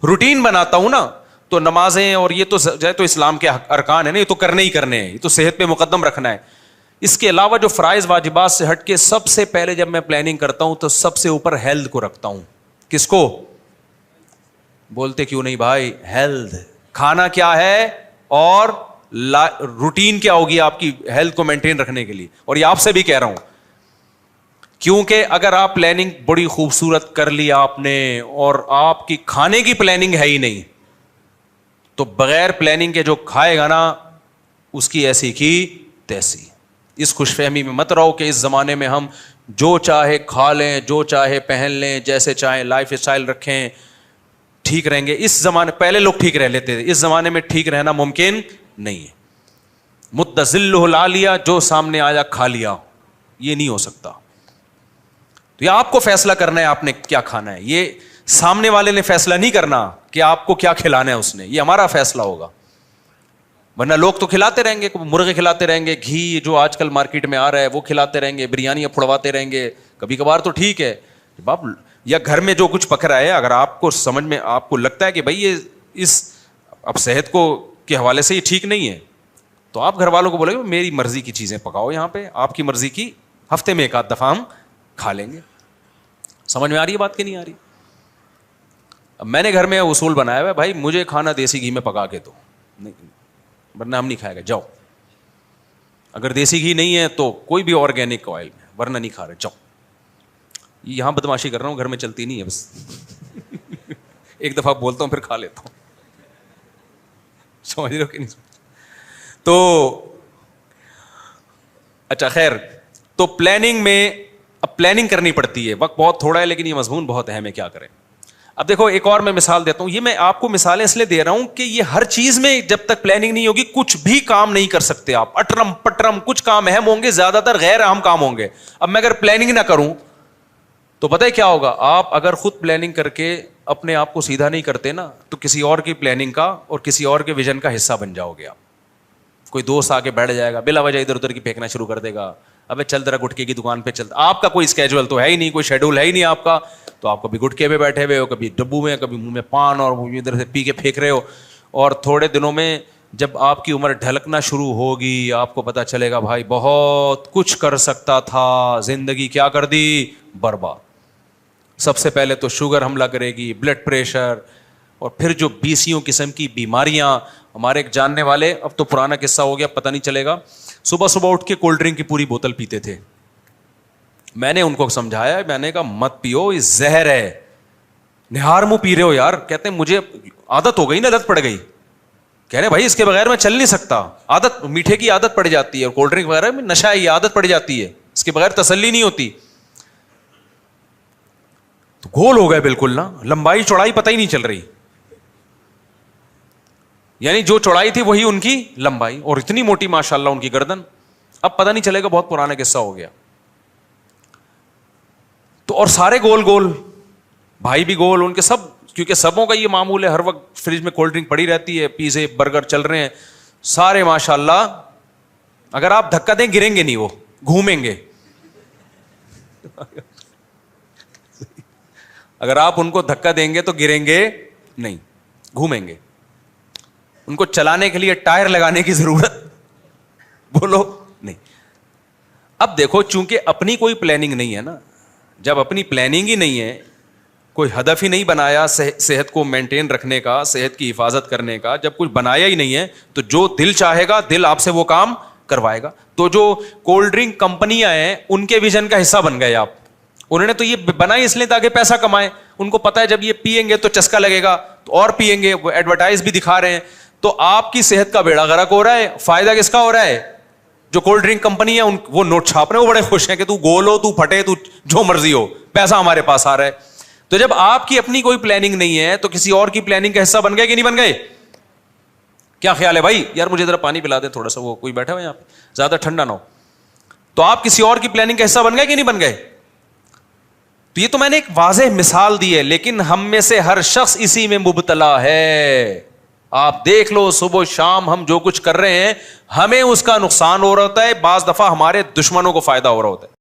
Routine بناتا ہوں نا, تو نمازیں اور یہ تو اسلام کے ارکان ہیں نا, یہ تو کرنے ہی کرنے ہیں, یہ تو صحت پہ مقدم رکھنا ہے. اس کے علاوہ جو فرائض واجبات سے ہٹ کے سب سے پہلے جب میں پلاننگ کرتا ہوں تو سب سے اوپر ہیلتھ کو رکھتا ہوں. کس کو بولتے کیوں نہیں بھائی؟ ہیلتھ. کھانا کیا ہے اور روٹین کیا ہوگی آپ کی ہیلتھ کو مینٹین رکھنے کے لیے. اور یہ آپ سے بھی کہہ رہا ہوں, کیونکہ اگر آپ پلاننگ بڑی خوبصورت کر لی آپ نے اور آپ کی کھانے کی پلاننگ ہے ہی نہیں, تو بغیر پلاننگ کے جو کھائے گا نا اس کی ایسی کی تیسی. اس خوش فہمی میں مت رہو کہ اس زمانے میں ہم جو چاہے کھا لیں, جو چاہے پہن لیں, جیسے چاہیں لائف اسٹائل رکھیں, ٹھیک رہیں گے. اس زمانے پہلے لوگ ٹھیک رہ لیتے تھے, اس زمانے میں ٹھیک رہنا ممکن نہیں ہے. متزلہ العالیہ, جو سامنے آیا کھا لیا, یہ نہیں ہو سکتا. تو یہ آپ کو فیصلہ کرنا ہے آپ نے کیا کھانا ہے. یہ سامنے والے نے فیصلہ نہیں کرنا کہ آپ کو کیا کھلانا ہے اس نے, یہ ہمارا فیصلہ ہوگا. ورنہ لوگ تو کھلاتے رہیں گے, مرغے کھلاتے رہیں گے, گھی جو آج کل مارکیٹ میں آ رہا ہے وہ کھلاتے رہیں گے, بریانیاں پھڑواتے رہیں گے. کبھی کبھار تو ٹھیک ہے باپ, یا گھر میں جو کچھ پک رہا ہے اگر آپ کو سمجھ میں آپ کو لگتا ہے کہ بھائی یہ اس اب صحت کو کے حوالے سے یہ ٹھیک نہیں ہے, تو آپ گھر والوں کو بولیں گے میری مرضی کی چیزیں پکاؤ یہاں پہ, آپ کی مرضی کی ہفتے میں ایک آدھ دفعہ ہم کھا لیں گے. سمجھ میں آ رہی ہے بات کہ نہیں آ رہی؟ اب میں نے گھر میں اصول بنایا ہوا ہے بھائی, مجھے کھانا دیسی گھی میں پکا کے دو, نہیں ورنہ ہم نہیں کھائے گا. جاؤ, اگر دیسی گھی نہیں ہے تو کوئی بھی آرگینک آئل میں, ورنہ نہیں کھا رہے. جاؤ, یہاں بدماشی کر رہا ہوں, گھر میں چلتی نہیں ہے بس. ایک دفعہ بولتا ہوں پھر کھا لیتا ہوں. سمجھ رہے ہو کہ نہیں؟ تو اچھا خیر, تو پلاننگ میں اب پلاننگ کرنی پڑتی ہے, وقت بہت تھوڑا ہے لیکن یہ مضمون بہت اہم ہے, کیا کریں. اب دیکھو ایک اور میں مثال دیتا ہوں, یہ میں آپ کو مثالیں اس لیے دے رہا ہوں کہ یہ ہر چیز میں جب تک پلاننگ نہیں ہوگی کچھ بھی کام نہیں کر سکتے آپ. اٹرم پٹرم کچھ کام اہم ہوں گے, زیادہ تر غیر اہم کام ہوں گے. اب میں اگر پلاننگ نہ کروں تو پتہ ہے کیا ہوگا, آپ اگر خود پلاننگ کر کے اپنے آپ کو سیدھا نہیں کرتے نا تو کسی اور کی پلاننگ کا اور کسی اور کے ویژن کا حصہ بن جاؤ گے آپ. کوئی دوست آ کے بیٹھ جائے گا, بلا وجہ ادھر ادھر کی پھینکنا شروع کر دے گا, ابے چل ذرا گٹکے کی دکان پہ چلتا. آپ کا کوئی اسکیجول تو ہے ہی نہیں, کوئی شیڈول ہے ہی نہیں آپ کا, تو آپ کبھی گٹکے پہ بیٹھے ہوئے ہو, کبھی ڈبو میں, کبھی منہ میں پان اور ادھر سے پی کے پھینک رہے ہو. اور تھوڑے دنوں میں جب آپ کی عمر ڈھلکنا شروع ہوگی آپ کو پتا چلے گا بھائی بہت کچھ کر سکتا تھا, زندگی کیا کر دی, برباد. سب سے پہلے تو شوگر حملہ کرے گی, بلڈ پریشر, اور پھر جو 20 قسم کی بیماریاں. ہمارے ایک جاننے والے, اب تو پرانا قصہ ہو گیا پتہ نہیں چلے گا, صبح صبح اٹھ کے کولڈ ڈرنک کی پوری بوتل پیتے تھے. میں نے ان کو سمجھایا, میں نے کہا مت پیو, یہ زہر ہے. نہار منہ پی رہے ہو یار. کہتے ہیں مجھے عادت ہو گئی نا, لت پڑ گئی. کہہ رہے بھائی اس کے بغیر میں چل نہیں سکتا, عادت, میٹھے کی عادت پڑ جاتی ہے, اور کولڈ ڈرنک وغیرہ میں نشہ ہے, یہ عادت پڑ جاتی ہے, اس کے بغیر تسلی نہیں ہوتی. تو گول ہو گئے بالکل نا, لمبائی چوڑائی پتہ ہی نہیں چل رہی, یعنی جو چوڑائی تھی وہی ان کی لمبائی, اور اتنی موٹی ماشاءاللہ ان کی گردن. اب پتہ نہیں چلے گا, بہت پرانا قصہ ہو گیا. تو اور سارے گول گول, بھائی بھی گول, ان کے سب, کیونکہ سبوں کا یہ معمول ہے, ہر وقت فریج میں کولڈ ڈرنک پڑی رہتی ہے, پیزے برگر چل رہے ہیں, سارے ماشاءاللہ. اگر آپ دھکا دیں گریں گے نہیں, وہ گھومیں گے. اگر آپ ان کو دھکا دیں گے تو گریں گے نہیں, گھومیں گے. ان کو چلانے کے لیے ٹائر لگانے کی ضرورت بولو نہیں. اب دیکھو چونکہ اپنی کوئی پلاننگ نہیں ہے نا, جب اپنی پلاننگ ہی نہیں ہے, کوئی ہدف ہی نہیں بنایا صحت کو مینٹین رکھنے کا, صحت کی حفاظت کرنے کا, جب کچھ بنایا ہی نہیں ہے تو جو دل چاہے گا دل آپ سے وہ کام کروائے گا. تو جو کولڈ ڈرنک کمپنیاں ہیں ان کے ویژن کا حصہ بن گئے آپ. انہوں نے تو یہ بنائی اس لیے تاکہ پیسہ کمائیں. ان کو پتا ہے جب یہ پیئیں گے تو چسکا لگے گا تو اور پیئیں گے, وہ ایڈورٹائز بھی دکھا رہے ہیں. تو آپ کی صحت کا بیڑا غرق ہو رہا ہے, فائدہ کس کا ہو رہا ہے؟ جو کولڈ ڈرنک کمپنی ہے وہ نوٹ چھاپ رہے ہیں, وہ بڑے خوش ہیں کہ تو گول ہو, تو پھٹے, تو جو مرضی ہو, پیسہ ہمارے پاس آ رہا ہے. تو جب آپ کی اپنی کوئی پلاننگ نہیں ہے تو کسی اور کی پلاننگ کا حصہ بن گئے کہ نہیں بن گئے؟ کیا خیال ہے بھائی؟ یار مجھے ذرا پانی پلا دے تھوڑا سا, وہ کوئی بیٹھا ہوا یہاں پہ, زیادہ ٹھنڈا نہ ہو. تو آپ کسی اور کی پلاننگ کا حصہ بن گئے کہ نہیں بن گئے؟ تو یہ تو میں نے ایک واضح مثال دی ہے, لیکن ہم میں سے ہر شخص اسی میں مبتلا ہے. آپ دیکھ لو صبح شام ہم جو کچھ کر رہے ہیں ہمیں اس کا نقصان ہو رہا ہوتا ہے, بعض دفعہ ہمارے دشمنوں کو فائدہ ہو رہا ہوتا ہے.